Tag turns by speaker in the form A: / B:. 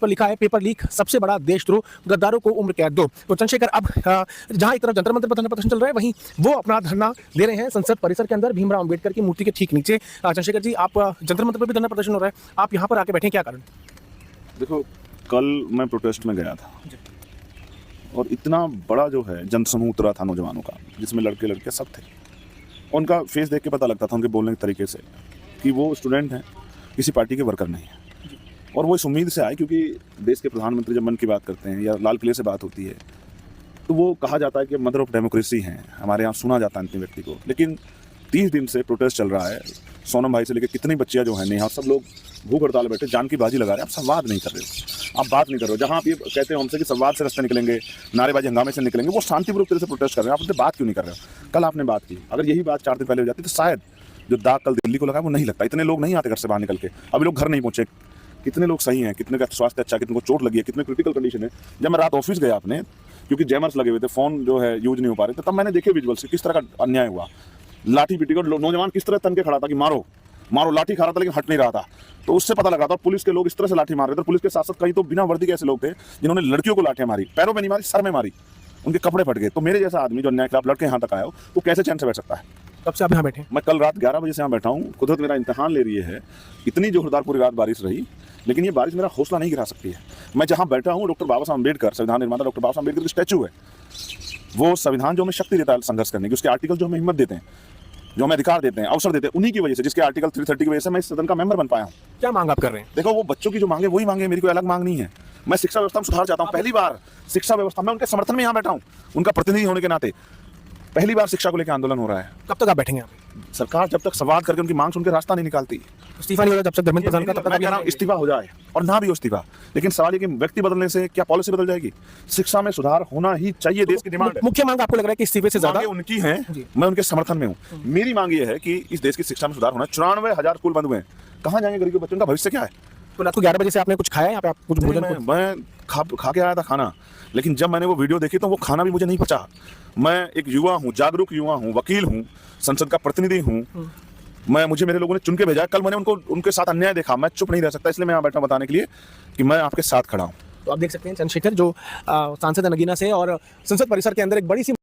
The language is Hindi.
A: पर लिखा है पेपर लीक सबसे बड़ा देशद्रोह, गद्दारों को उम्र कैद दो। तो चंद्रशेखर अब जहां एक तरफ जंतर मंतर पर धरना प्रदर्शन चल रहा है, वहीं वो अपना धरना दे रहे हैं संसद परिसर के अंदर भीमराव अंबेडकर की मूर्ति के ठीक नीचे। चंद्रशेखर जी, आप जंतर मंतर पर भी धरना प्रदर्शन हो रहा है, आप यहाँ पर आके बैठे, क्या कारण?
B: देखो, कल मैं प्रोटेस्ट में गया था और इतना बड़ा जो है जनसमूह उतरा था नौजवानों का, जिसमें लड़के लड़के सब थे। उनका फेस देख के पता लगता था, उनके बोलने के तरीके से, कि वो स्टूडेंट हैं, किसी पार्टी के वर्कर नहीं है। और वो इस उम्मीद से आए, क्योंकि देश के प्रधानमंत्री जब मन की बात करते हैं या लाल किले से बात होती है तो वो कहा जाता है कि मदर ऑफ डेमोक्रेसी हैं, हमारे यहाँ सुना जाता है अंतिम व्यक्ति को। लेकिन 30 दिन से प्रोटेस्ट चल रहा है, सोनम भाई से लेकर कितनी बच्चियाँ जो हैं नेहा, सब लोग भूख हड़ताल बैठे जान की बाजी लगा रहे हैं। आप संवाद नहीं कर रहे हो, आप बात नहीं कर रहे हो। जहाँ आप ये कहते हो हमसे कि संवाद से रास्ते निकलेंगे, नारेबाजी हंगामे से निकलेंगे, वो शांतिपूर्वक तरह से प्रोटेस्ट कर रहे हैं। आप उनसे बात क्यों नहीं कर रहे हो? कल आपने बात की, अगर यही बात 4 दिन पहले हो जाती तो शायद जो दाग कल दिल्ली को लगा वो नहीं लगता। इतने लोग नहीं आते घर से बाहर निकल के, अभी लोग घर नहीं पहुंचे। कितने लोग सही हैं, कितने का स्वास्थ्य अच्छा, कितने को चोट लगी है, कितने क्रिटिकल कंडीशन है। जब मैं रात ऑफिस गया अपने, क्योंकि जैमर्स लगे हुए थे, फोन जो है यूज नहीं हो पा रहे थे, तब मैंने देखे विजुअल्स किस तरह का अन्याय हुआ। लाठी पीटी को नौजवान किस तरह तन के खड़ा था कि मारो मारो, लाठी खा रहा था लेकिन हट नहीं रहा था। तो उससे पता लगा था पुलिस के लोग इस तरह से लाठी मार रहे थे। पुलिस के साथ साथ कई तो बिना वर्दी के ऐसे लोग थे जिन्होंने लड़कियों को लाठियां मारी, पैरों में नहीं मारी, सर में मारी, उनके कपड़े फट गए। तो मेरे जैसा आदमी जो अन्याय खिलाफ लड़के यहाँ तक आया हो, वो कैसे चैन से बैठ सकता है?
A: कब से आप यहाँ बैठे?
B: मैं कल रात 11 बजे से यहाँ बैठा हूँ। कुदरत मेरा इम्तिहान ले रही है। इतनी जोरदार पूरी रात बारिश रही, लेकिन ये बारिश मेरा हौसला नहीं गिरा सकती है। मैं जहाँ बैठा हूँ, डॉक्टर बाबा साहब अम्बेडकर, संविधान निर्माता डॉक्टर बाबा साहब अम्बेडकर की स्टैचू है। वो संविधान जो हमें शक्ति देता है संघर्ष करने की, उसके आर्टिकल जो हमें हिम्मत देते हैं, जो हमें अधिकार देते हैं, अवसर देते हैं, उन्हीं की वजह से, जिसके आर्टिकल 330 की वजह से मैं इस सदन का मेंबर बन पाया हूँ।
A: क्या मांग आप कर रहे हैं?
B: देखो, वो बच्चों की जो मांगे वही मांगे, मेरी कोई अलग मांग नहीं है। मैं शिक्षा व्यवस्था में सुधार चाहता हूँ। पहली बार शिक्षा व्यवस्था में उनके समर्थन में यहाँ बैठा हूँ, उनका प्रतिनिधि होने के नाते पहली बार शिक्षा को लेकर आंदोलन हो रहा है।
A: कब तक आप बैठेंगे?
B: सरकार जब तक संवाद करके उनकी मांग सुन के रास्ता नहीं निकालती,
A: इस्तीफा नहीं हो रहा जब तक धर्मेंद्र प्रधान का, तब तक आप
B: इस्तीफा हो जाए और ना भी हो इस्तीफा। लेकिन सवाल ये कि व्यक्ति बदलने से क्या पॉलिसी बदल जाएगी? शिक्षा में सुधार होना ही चाहिए, देश की डिमांड है।
A: मुख्य मांग आपको लग रहा है कि इस्तीफे से ज्यादा
B: उनकी है, मैं उनके समर्थन में हूँ। मेरी मांग ये है कि इस देश की शिक्षा में सुधार होना। 94,000 स्कूल बंद हुए हैं, कहाँ जाएंगे गरीब बच्चों का भविष्य क्या है?
A: तो रात को 11 बजे से आपने कुछ खाया यहाँ पे? आप कुछ भोजन?
B: मैं खा के आया था खाना, लेकिन जब मैंने वो वीडियो देखी तो वो खाना भी मुझे नहीं पचा। मैं एक युवा हूँ, जागरूक युवा हूँ, वकील हूँ, संसद का प्रतिनिधि हूँ। मुझे मेरे लोगों ने चुन के भेजा। कल मैंने उनके साथ अन्याय देखा, मैं चुप नहीं रह सकता, इसलिए मैं यहाँ बैठा बताने के लिए कि मैं आपके साथ खड़ा हूँ।
A: तो आप देख सकते हैं चंद्रशेखर जो सांसद नगीना से और संसद परिसर के अंदर एक बड़ी सी